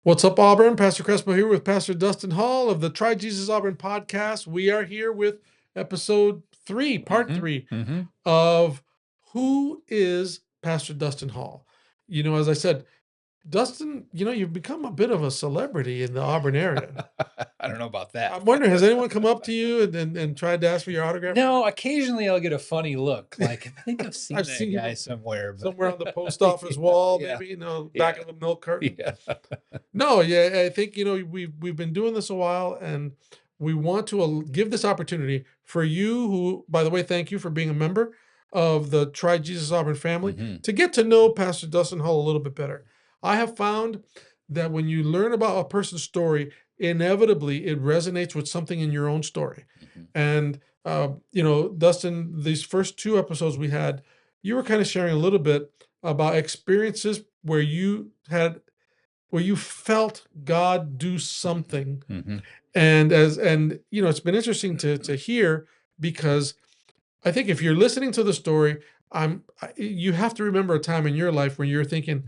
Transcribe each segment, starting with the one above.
What's up, Auburn? Pastor Crespo here with Pastor Dustin Hall of the Try Jesus Auburn podcast. We are here with episode 3, part 3 of Who is Pastor Dustin Hall? As I said, Dustin, you've become a bit of a celebrity in the Auburn area. I don't know about that. I'm wondering, has anyone come up to you and tried to ask for your autograph? No, occasionally I'll get a funny look. Like, I think I've seen I've that seen you guy somewhere. But somewhere on the post office wall, yeah, maybe, back of the milk carton. yeah. No, yeah, I think we've been doing this a while, and we want to give this opportunity for you. Who, by the way, thank you for being a member of the Try Jesus Auburn family Mhm. to get to know Pastor Dustin Hall a little bit better. I have found that when you learn about a person's story, inevitably it resonates with something in your own story. Mhm. And Dustin, these first 2 episodes we had, you were kind of sharing a little bit about experiences where you felt God do something. Mhm. And it's been interesting to hear, because I think if you're listening to the story, you have to remember a time in your life when you're thinking,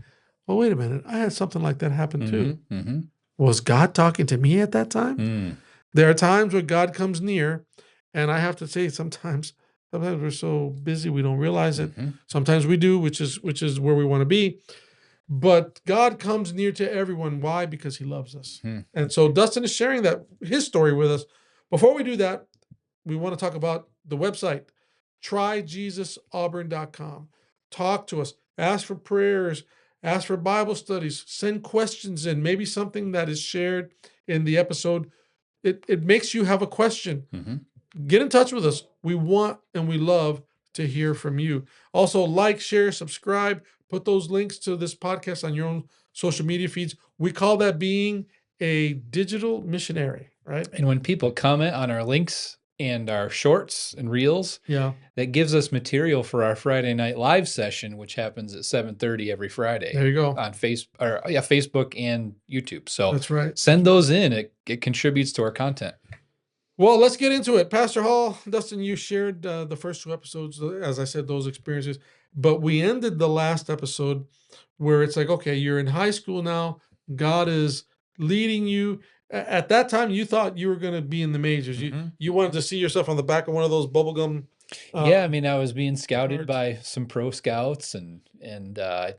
well, wait a minute, I had something like that happen too. Mhm. Mhm. Was God talking to me at that time? Mm. There are times when God comes near, and I have to say sometimes we're so busy we don't realize it. Mhm. Sometimes we do, which is where we want to be. But God comes near to everyone. Why? Because he loves us. Mhm. And so Dustin is sharing his story with us. Before we do that, we want to talk about the website, tryjesusauburn.com. Talk to us, ask for prayers, ask for Bible studies, send questions in, maybe something that is shared in the episode. It makes you have a question. Mhm. Get in touch with us. We want and we love to hear from you. Also, like, share, subscribe, put those links to this podcast on your own social media feeds. We call that being a digital missionary, right? And when people comment on our links and our shorts and reels, Yeah, that gives us material for our Friday night live session, which happens at 7:30 every Friday there you go. on Facebook and YouTube. So That's right. send those in. It contributes to our content. Well, let's get into it. Pastor Hall, Dustin, you shared the first 2 episodes, as I said, those experiences. But we ended the last episode where it's like, okay, you're in high school now. God is leading you. At that time, you thought you were going to be in the majors. Mhm. You wanted to see yourself on the back of one of those bubblegum. Yeah, I mean, I was being scouted cards. by some pro scouts, and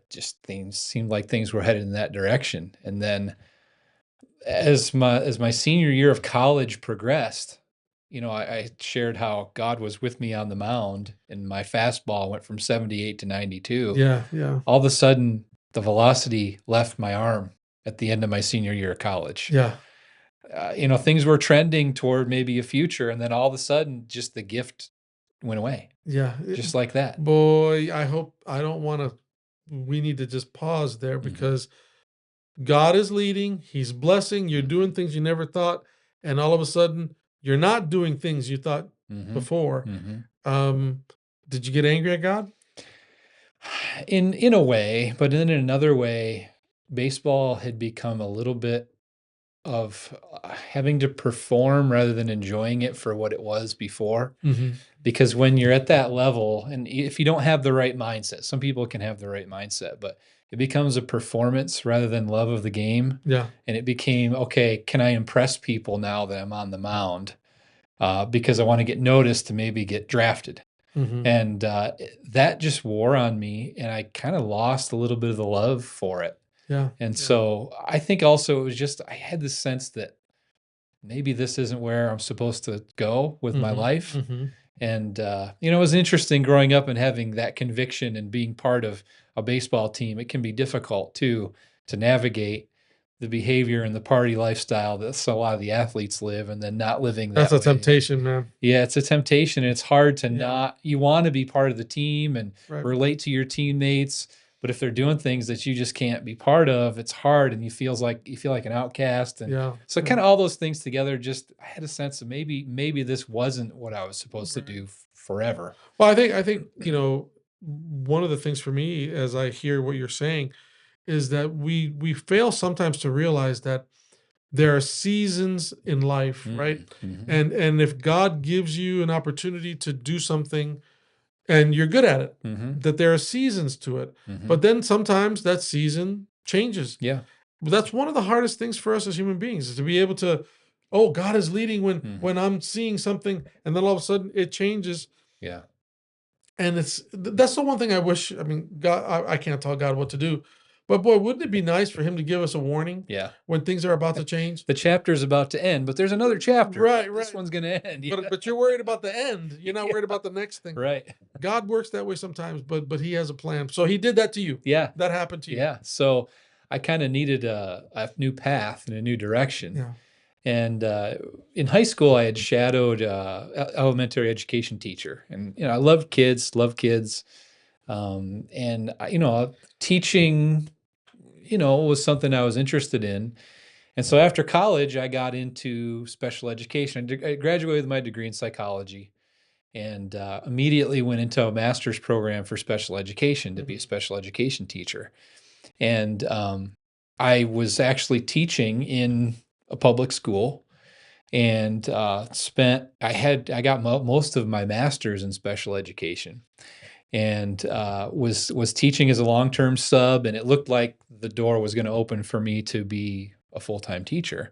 just things seemed like things were headed in that direction. And then as my senior year of college progressed, I shared how God was with me on the mound, and my fastball went from 78 to 92. Yeah, yeah, All of a sudden, the velocity left my arm at the end of my senior year of college. yeah, Things were trending toward maybe a future, and then all of a sudden, just the gift went away, yeah. just like that. Boy, I don't want to. We need to just pause there, Mhm. because God is leading, he's blessing, you're doing things you never thought, and all of a sudden you're not doing things you thought Mhm. before. Mhm. Um, did you get angry at God? In a way, but then in another way, baseball had become a little bit of having to perform rather than enjoying it for what it was before. Mhm. Because when you're at that level, and if you don't have the right mindset, some people can have the right mindset, but it becomes a performance rather than love of the game. Yeah. And it became, okay, can I impress people now that I'm on the mound? Because I want to get noticed to maybe get drafted. Mhm. And that just wore on me, and I kind of lost a little bit of the love for it. Yeah. And Yeah. so I think also it was just I had this sense that maybe this isn't where I'm supposed to go with my Mhm. life. Mhm. And it was interesting growing up and having that conviction and being part of a baseball team. It can be difficult too to navigate the behavior and the party lifestyle that a lot of the athletes live, and then not living That's that a way. temptation, man. Yeah, it's a temptation. It's hard to Yeah. you want to be part of the team and Right. relate to your teammates, but if they're doing things that you just can't be part of, it's hard, and you feel like an outcast. And Yeah. so Yeah. kind of all those things together, just I had a sense of maybe this wasn't what I was supposed to Right. do forever. Well, I think, one of the things for me as I hear what you're saying is that we fail sometimes to realize that there are seasons in life, right? Mhm. And if God gives you an opportunity to do something and you're good at it, Mhm. that there are seasons to it. Mhm. But then sometimes that season changes. Yeah. that's one of the hardest things for us as human beings, is to be able to, oh, God is leading when I'm seeing something, and then all of a sudden it changes. Yeah. And that's the one thing I wish. I mean, God, I can't tell God what to do, but boy, wouldn't it be nice for Him to give us a warning Yeah. when things are about to change? The chapter's about to end, but there's another chapter. Right, This right. one's going to end. Yeah. But you're worried about the end. You're not Yeah. worried about the next thing. Right. God works that way sometimes, but He has a plan. So He did that to you. Yeah. That happened to you. Yeah. So I kind of needed a new path and a new direction. Yeah. And in high school, I had shadowed elementary education teacher, and I loved kids, and teaching, was something I was interested in. And so after college, I got into special education. I graduated with my degree in psychology, and immediately went into a master's program for special education to be a special education teacher. And I was actually teaching in a public school, and I got most of my master's in special education, and was teaching as a long-term sub, and it looked like the door was going to open for me to be a full-time teacher.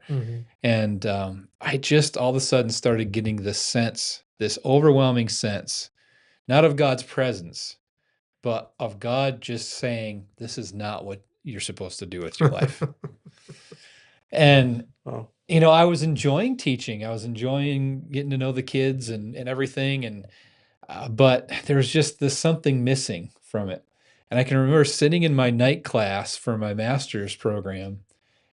And I just all of a sudden started getting this overwhelming sense, not of God's presence, but of God just saying, this is not what you're supposed to do with your life. And Oh. I was enjoying teaching. I was enjoying getting to know the kids and everything. And but there was just this something missing from it. And I can remember sitting in my night class for my master's program,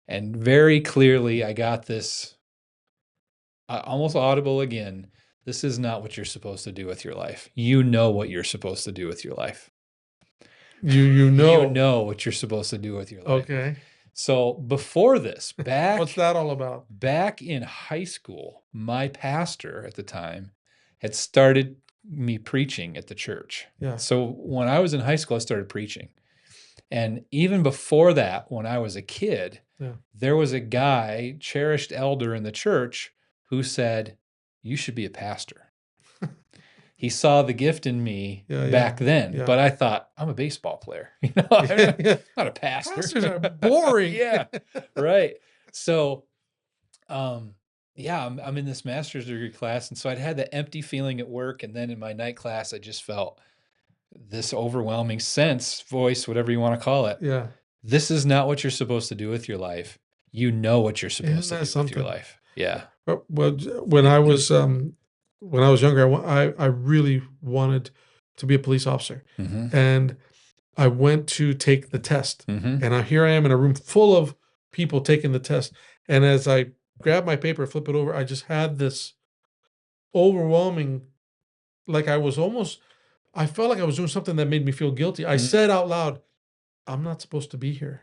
and very clearly I got this almost audible again. This is not what you're supposed to do with your life. You know what you're supposed to do with your life. You know. You know what you're supposed to do with your life. Okay. So before this, What's that all about? Back in high school, my pastor at the time had started me preaching at the church. Yeah. So when I was in high school, I started preaching. And even before that, when I was a kid, there was a guy, cherished elder in the church, who said, you should be a pastor. He saw the gift in me back then, but I thought, I'm a baseball player. I'm not a pastor. Pastors are boring. Yeah, right. So, I'm in this master's degree class. And so I'd had that empty feeling at work. And then in my night class, I just felt this overwhelming voice, whatever you want to call it. Yeah. This is not what you're supposed to do with your life. You know what you're supposed to do with your life. Yeah. Well, when I was younger, I really wanted to be a police officer, and I went to take the test, and here I am in a room full of people taking the test, and as I grab my paper, flip it over, I just had this overwhelming, like I felt like I was doing something that made me feel guilty. I said out loud, I'm not supposed to be here.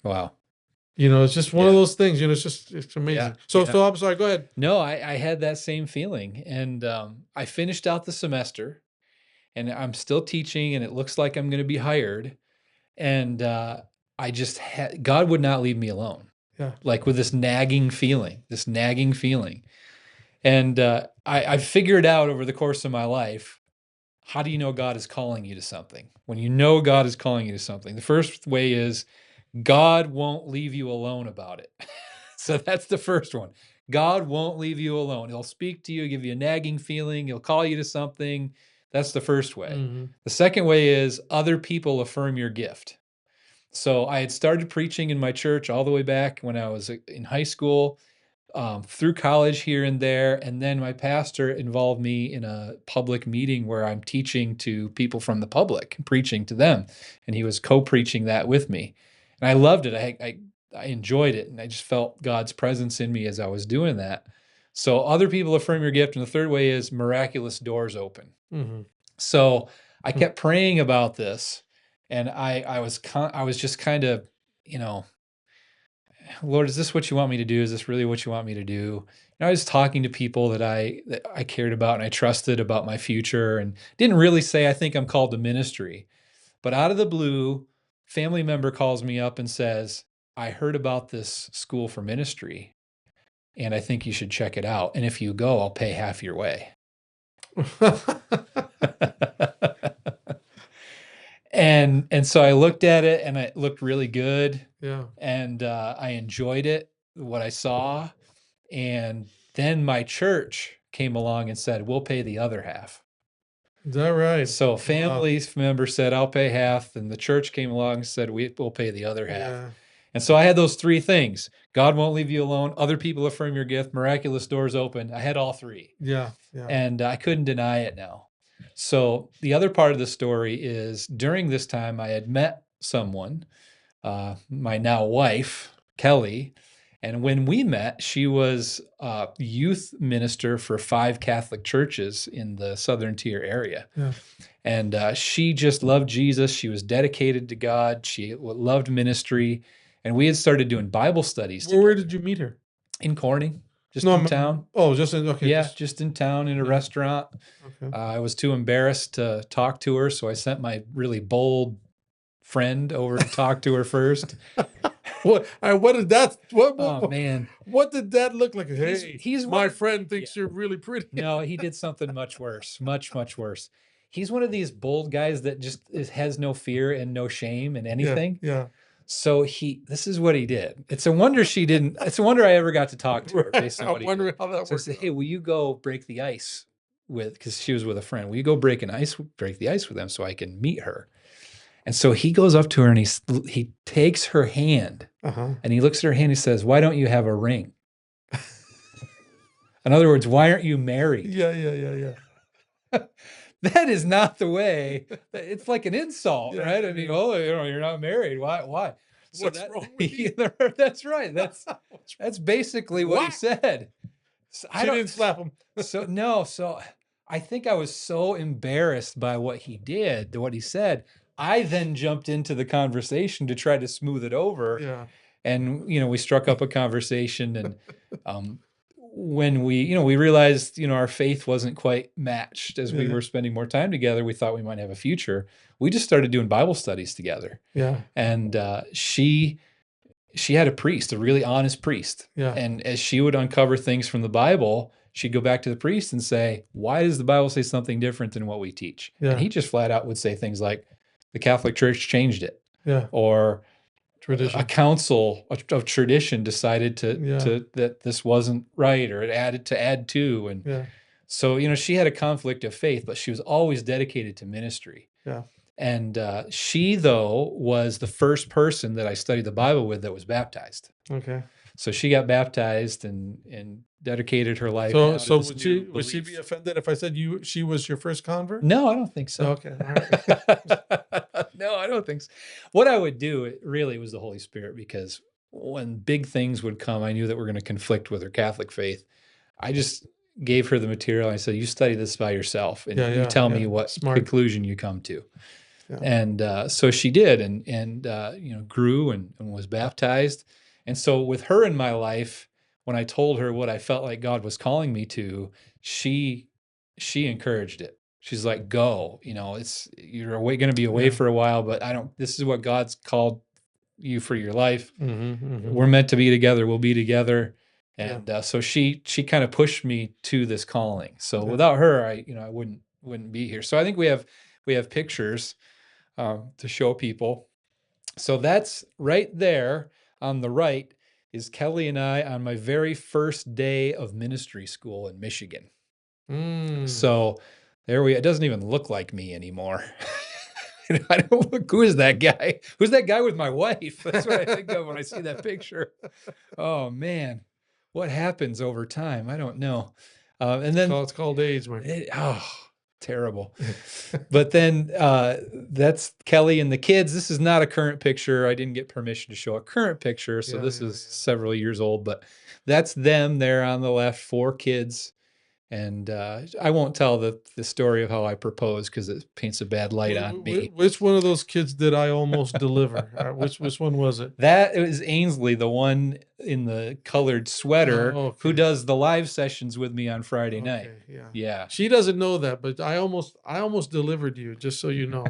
Wow. It's just one of those things, it's amazing. Yeah. So I'm sorry, go ahead. No, I had that same feeling. And I finished out the semester, and I'm still teaching, and it looks like I'm going to be hired. And I just God would not leave me alone. Yeah. Like with this nagging feeling. And I figured out over the course of my life, how do you know God is calling you to something? When you know God is calling you to something, the first way is God won't leave you alone about it. So that's the first one. God won't leave you alone. He'll speak to you, give you a nagging feeling. He'll call you to something. That's the first way. The second way is other people affirm your gift. So I had started preaching in my church all the way back when I was in high school, through college here and there. And then my pastor involved me in a public meeting where I'm teaching to people from the public, preaching to them. And he was co-preaching that with me. And I loved it. I enjoyed it. And I just felt God's presence in me as I was doing that. So other people affirm your gift. And the third way is miraculous doors open. So I kept praying about this. And I was just kind of, Lord, is this what you want me to do? Is this really what you want me to do? And I was talking to people that I cared about and I trusted about my future, and didn't really say, I think I'm called to ministry. But out of the blue, family member calls me up and says, I heard about this school for ministry, and I think you should check it out. And if you go, I'll pay half your way. And so I looked at it, and it looked really good, Yeah. and I enjoyed it, what I saw. And then my church came along and said, we'll pay the other half. Is that right? So Wow. family member said, I'll pay half. And the church came along and said, we'll pay the other half. Yeah. And so I had those three things. God won't leave you alone. Other people affirm your gift. Miraculous doors open. I had all three. Yeah. Yeah. And I couldn't deny it now. So the other part of the story is during this time, I had met someone, my now wife, Kelly. And when we met, she was a youth minister for 5 Catholic churches in the Southern Tier area. Yeah. And she just loved Jesus. She was dedicated to God. She loved ministry. And we had started doing Bible studies Where did you meet her? in Corning, just No, in town. Oh, just in, okay. Yeah, just in town in a restaurant. Okay. I was too embarrassed to talk to her, so I sent my really bold friend over to talk to her first. What did that? Oh man, what did that look like? Hey, he's my friend thinks you're really pretty. No, he did something much worse, much worse. He's one of these bold guys that just has no fear and no shame in anything. Yeah. So this is what he did. It's a wonder she didn't. It's a wonder I ever got to talk to her. Right. Based on what I'm wondering how that So I worked. said, hey, will you go break the ice because she was with a friend. Will you go break the ice with them so I can meet her? And so he goes up to her and he takes her hand and he looks at her hand. He says, why don't you have a ring? In other words, why aren't you married? Yeah. That is not the way. It's like an insult, right? I mean, you're not married. Why? So what's wrong with you? That's right. That's basically what he said. So she didn't slap him. So I think I was so embarrassed by what he did, what he said. I then jumped into the conversation to try to smooth it over. Yeah. And, we struck up a conversation, and when we realized, our faith wasn't quite matched as we were spending more time together, we thought we might have a future. We just started doing Bible studies together. Yeah. And she had a priest, a really honest priest. Yeah. And as she would uncover things from the Bible, she'd go back to the priest and say, why does the Bible say something different than what we teach? Yeah. And he just flat out would say things like, the Catholic Church changed it. Yeah. Or tradition. A council of tradition decided to that this wasn't right, or it add to. And so, she had a conflict of faith, but she was always dedicated to ministry. Yeah. And she, though, was the first person that I studied the Bible with that was baptized. Okay. So she got baptized and dedicated her life. So would she be offended if I said she was your first convert? No, I don't think so. Okay. All right. No, I don't think so. What I would do, it really was the Holy Spirit, because when big things would come, I knew that we're going to conflict with her Catholic faith. I just gave her the material. I said, you study this by yourself, and you tell me what conclusion you come to. Yeah. And so she did, and grew and was baptized. And so with her in my life, when I told her what I felt like God was calling me to, she encouraged it. She's like, go, you're going to be away for a while, but this is what God's called you for your life. We're meant to be together. We'll be together. And so she kind of pushed me to this calling. So without her, I wouldn't be here. So I think we have pictures to show people. So that's right there on the right is Kelly and I on my very first day of ministry school in Michigan. So there it doesn't even look like me anymore. I don't look, who is that guy? Who's that guy with my wife? That's what I think of when I see that picture. Oh man, what happens over time? I don't know. And then it's called age, man. Terrible. But then that's Kelly and the kids. This is not a current picture. I didn't get permission to show a current picture, so this is several years old, but that's them there on the left, 4 kids. And I won't tell the story of how I proposed because it paints a bad light on me. Which one of those kids did I almost deliver? Which one was it? It was Ainsley, the one in the colored sweater who does the live sessions with me on Friday night. Yeah. She doesn't know that, but I almost delivered you, just so you know.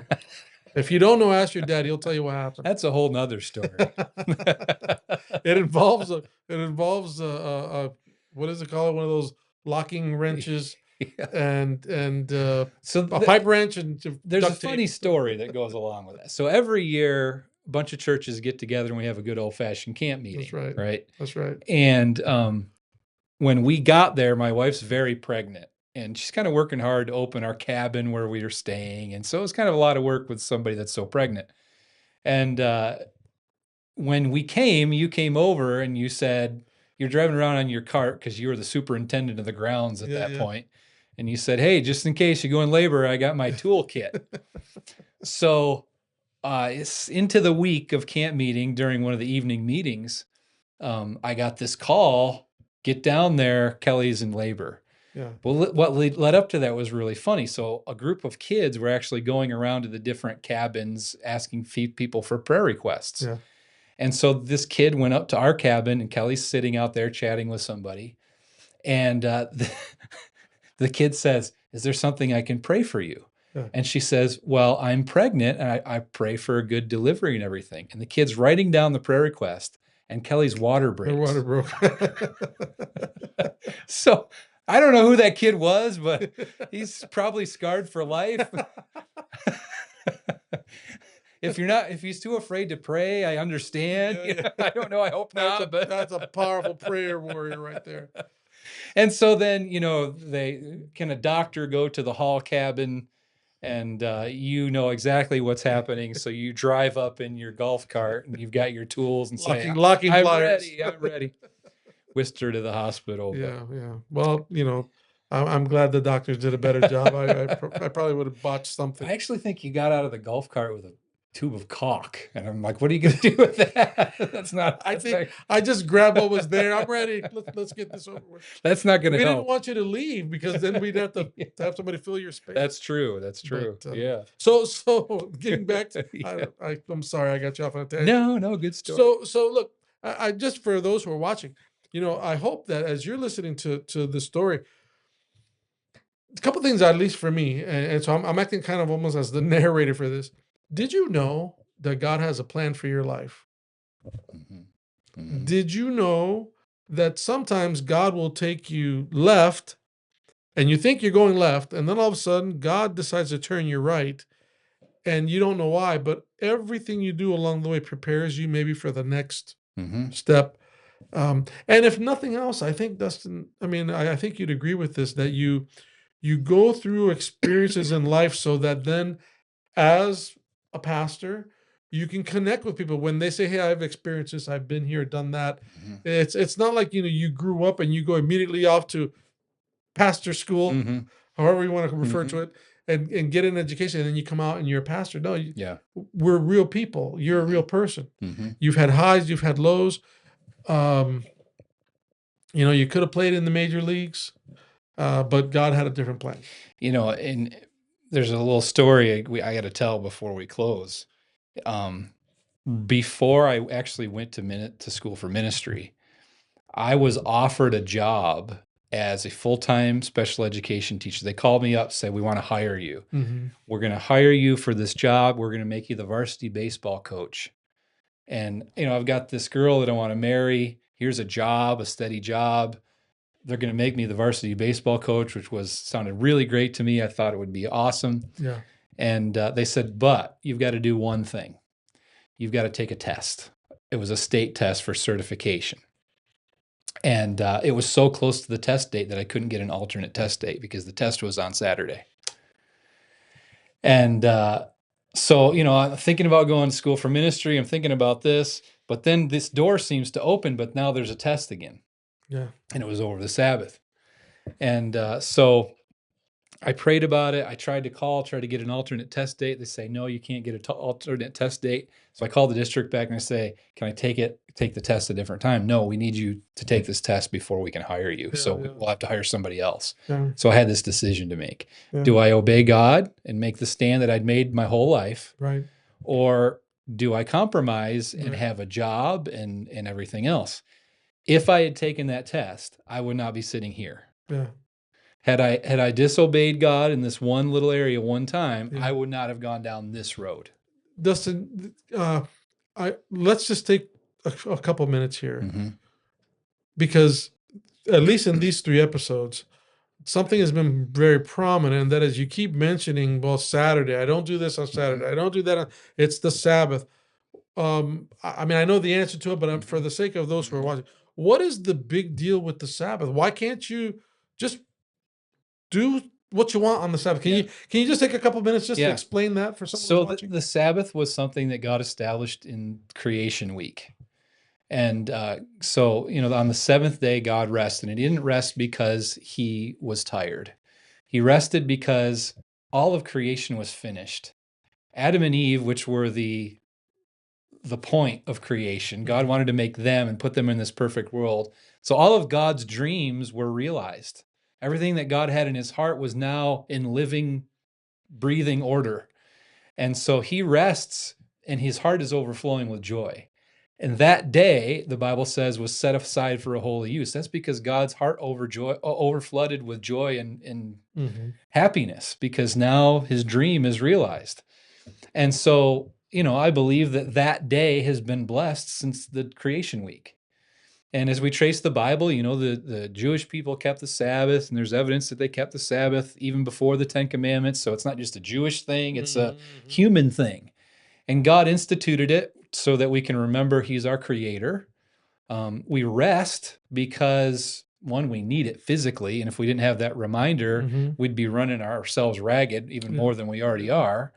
If you don't know, ask your dad. He'll tell you what happened. That's a whole nother story. It involves what is it called? One of those locking wrenches Yeah. and So a pipe wrench and there's a duct tape. funny story that goes along with that. So every year, a bunch of churches get together and we have a good old-fashioned camp meeting. That's right. Right. That's right. And when we got there, my wife's very pregnant and she's kind of working hard to open our cabin where we were staying. And so it's kind of a lot of work with somebody that's so pregnant. And when we came, you came over and you said, you're driving around on your cart because you were the superintendent of the grounds at that point. And you said, hey, just in case you go in labor, I got my toolkit. So it's into the week of camp meeting during one of the evening meetings. I got this call, get down there, Kelly's in labor. Yeah. Well, what led up to that was really funny. So a group of kids were actually going around to the different cabins asking people for prayer requests. Yeah. And so this kid went up to our cabin and Kelly's sitting out there chatting with somebody. And the kid says, is there something I can pray for you? Yeah. And she says, well, I'm pregnant and I pray for a good delivery and everything. And the kid's writing down the prayer request and Kelly's water breaks. Her water broke. So I don't know who that kid was, but he's probably scarred for life. If he's too afraid to pray, I understand. Yeah. I don't know. I hope not. But that's a powerful prayer warrior right there. And so then, can a doctor go to the hall cabin and you know exactly what's happening. So you drive up in your golf cart and you've got your tools and locking I'm pliers. I'm ready. Whisked her to the hospital. Yeah. Yeah. Well, I'm glad the doctors did a better job. I probably would have botched something. I actually think you got out of the golf cart with a tube of caulk, and I'm like, what are you going to do with that? That's not. I think I just grabbed what was there. I'm ready. Let's get this over with. That's not going to help. We didn't want you to leave because then we'd have to have somebody fill your space. That's true. That's true. But, yeah. So getting back to, I'm sorry, I got you off on a tangent. No, good story. So look, I just, for those who are watching, I hope that as you're listening to the story, a couple things, at least for me, and so I'm acting kind of almost as the narrator for this. Did you know that God has a plan for your life? Mm-hmm. Mm-hmm. Did you know that sometimes God will take you left and you think you're going left, and then all of a sudden God decides to turn you right and you don't know why, but everything you do along the way prepares you maybe for the next step. And if nothing else, I think, Dustin, I think you'd agree with this, that you go through experiences in life so that then as a pastor, you can connect with people when they say, hey, I've experienced this, I've been here, done that. Mm-hmm. It's not like, you grew up and you go immediately off to pastor school, however you want to refer to it, and get an education, and then you come out and you're a pastor. No, we're real people. You're a real person. Mm-hmm. You've had highs, you've had lows. You could have played in the major leagues, but God had a different plan. And there's a little story I got to tell before we close. Before I actually went to school for ministry, I was offered a job as a full-time special education teacher. They called me up, said, we want to hire you. Mm-hmm. We're going to hire you for this job. We're going to make you the varsity baseball coach. And, I've got this girl that I want to marry. Here's a job, a steady job. They're going to make me the varsity baseball coach, which sounded really great to me. I thought it would be awesome. Yeah. And they said, but you've got to do one thing. You've got to take a test. It was a state test for certification. And it was so close to the test date that I couldn't get an alternate test date because the test was on Saturday. And so, I'm thinking about going to school for ministry. I'm thinking about this, but then this door seems to open, but now there's a test again. Yeah. And it was over the Sabbath. And so I prayed about it. I tried to get an alternate test date. They say, no, you can't get an alternate test date. So I called the district back and I say, can I take the test a different time? No, we need you to take this test before we can hire you. We'll have to hire somebody else. Yeah. So I had this decision to make. Yeah. Do I obey God and make the stand that I'd made my whole life? Right. Or do I compromise and have a job and everything else? If I had taken that test, I would not be sitting here. Yeah. Had I disobeyed God in this one little area one time, I would not have gone down this road. Dustin, let's just take a couple minutes here, because at least in these 3 episodes, something has been very prominent, and that is you keep mentioning, well, Saturday. I don't do this on Saturday. I don't do that. It's the Sabbath. I mean, I know the answer to it, but for the sake of those who are watching, what is the big deal with the Sabbath? Why can't you just do what you want on the Sabbath? Can you just take a couple minutes just to explain that for someone who's So watching? the Sabbath was something that God established in creation week. And so, on the seventh day, God rested. And he didn't rest because he was tired. He rested because all of creation was finished. Adam and Eve, which were the point of creation, God wanted to make them and put them in this perfect world. So all of God's dreams were realized. Everything that God had in his heart was now in living, breathing order. And so he rests and his heart is overflowing with joy. And that day, the Bible says, was set aside for a holy use. That's because God's heart overflooded with joy and happiness, because now his dream is realized. And so, I believe that day has been blessed since the creation week. And as we trace the Bible, the Jewish people kept the Sabbath, and there's evidence that they kept the Sabbath even before the Ten Commandments. So it's not just a Jewish thing, it's a human thing. And God instituted it so that we can remember he's our creator. We rest because, one, we need it physically. And if we didn't have that reminder, we'd be running ourselves ragged even more than we already are.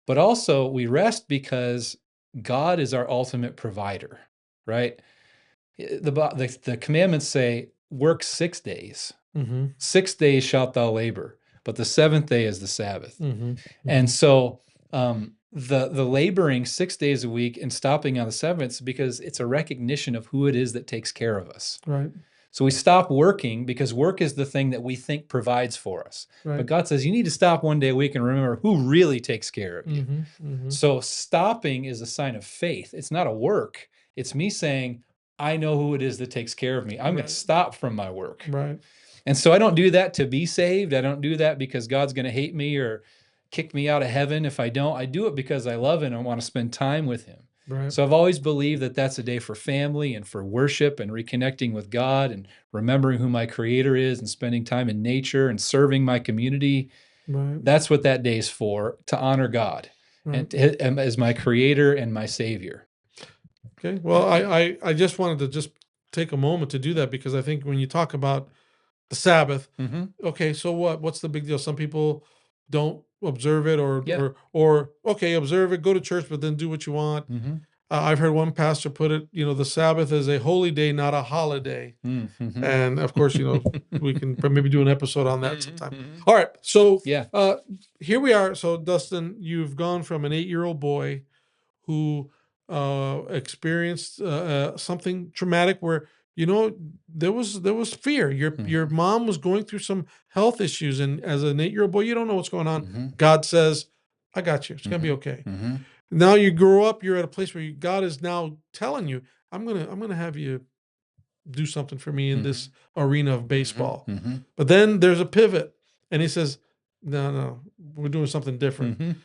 But also we rest because God is our ultimate provider, right? The commandments say, work 6 days. 6 days shalt thou labor, but the seventh day is the Sabbath. And so the laboring 6 days a week and stopping on the seventh, because it's a recognition of who it is that takes care of us. Right. So we stop working because work is the thing that we think provides for us. Right. But God says you need to stop one day a week and remember who really takes care of you. So stopping is a sign of faith. It's not a work. It's me saying, I know who it is that takes care of me. I'm going to stop from my work. Right. And so I don't do that to be saved. I don't do that because God's going to hate me or kick me out of heaven if I don't. I do it because I love him and I want to spend time with him. Right. So I've always believed that that's a day for family and for worship and reconnecting with God and remembering who my creator is and spending time in nature and serving my community. Right. That's what that day is for, to honor God and as my creator and my savior. Okay. Well, I just wanted to just take a moment to do that, because I think when you talk about the Sabbath, okay, so what's the big deal? Some people don't observe it, or okay, observe it, go to church, but then do what you want. I've heard one pastor put it, the Sabbath is a holy day, not a holiday. And of course, we can maybe do an episode on that sometime. All right. So here we are. So Dustin, you've gone from an 8-year-old boy who experienced something traumatic where, there was fear. Your mom was going through some health issues, and as an 8-year-old boy, you don't know what's going on. God says, I got you. It's going to be okay. Now you grow up, you're at a place where God is now telling you, I'm gonna have you do something for me in this arena of baseball. But then there's a pivot, and he says, no, we're doing something different.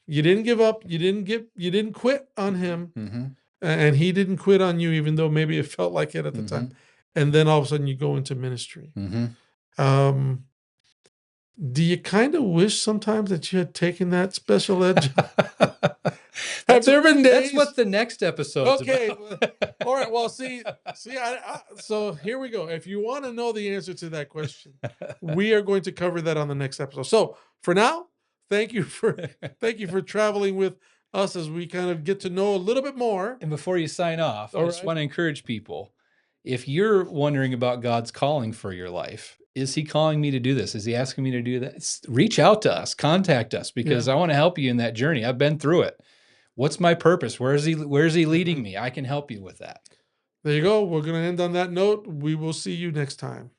You didn't give up. You didn't quit on him, and he didn't quit on you, even though maybe it felt like it at the time. And then all of a sudden you go into ministry. Do you kind of wish sometimes that you had taken that special ed job? Have there been days? That's what the next episode's about. All right. Well, so here we go. If you want to know the answer to that question, we are going to cover that on the next episode. So for now, thank you for traveling with us as we kind of get to know a little bit more. And before you sign off, I just want to encourage people. If you're wondering about God's calling for your life, is he calling me to do this? Is he asking me to do that? Reach out to us, contact us, because I want to help you in that journey. I've been through it. What's my purpose? Where's he leading me? I can help you with that. There you go. We're going to end on that note. We will see you next time.